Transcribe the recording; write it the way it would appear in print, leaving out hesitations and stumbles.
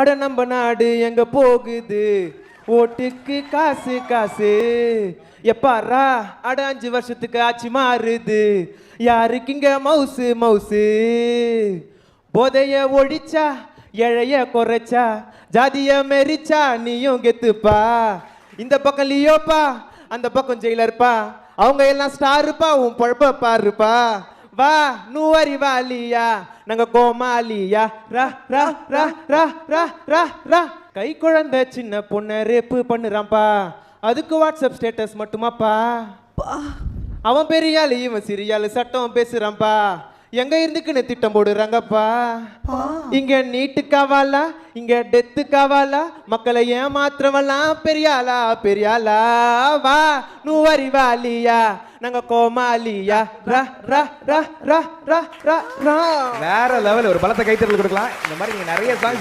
அட நம்ம நாடு எங்க போகுது ஓட்டுக்கு காசு காசு எப்பாரா அட 5 வருஷத்துக்கு ஆட்சி மாறுது யாருக்கு இங்க மவுசு மவுசு போதைய ஒழிச்சா எழைய குறைச்சா ஜாதிய மெரிச்சா நீயும் கெத்துப்பா இந்த பக்கம் லியோப்பா அந்த பக்கம் ஜெயிலர்ப்பா அவங்க எல்லாம் ஸ்டாருப்பா உன் பொழப்ப பாருப்பா வா நூவரி வாலியா நாங்க கோமாலியா ரா ரா ரா ரா ரா ரா ரா கை குழந்தை சின்ன பொண்ண ரேப்பு பண்ணுறான்ப்பா அதுக்கு வாட்ஸ்அப் ஸ்டேட்டஸ் மட்டுமாப்பா அவன் பெரியாளு இவன் சிறியாளு சட்டம் பேசுறான்ப்பா எங்க இருந்துக்குன்னு திட்டம் போடுறாங்கப்பா இங்க நீட்டு காவாலா இங்க டெத்து காவாலா மக்களை ஏமாத்திரவெல்லாம் பெரியாளா பெரியாளா வா நூவரி வாலியா நாங்க கோமாலியா ரா ரா ரா ரா ரா ரா வேற லெவல். ஒரு பலத்தை கைத்தறல் கொடுக்கலாம். இந்த மாதிரி நீங்க நிறைய சாங்ஸ்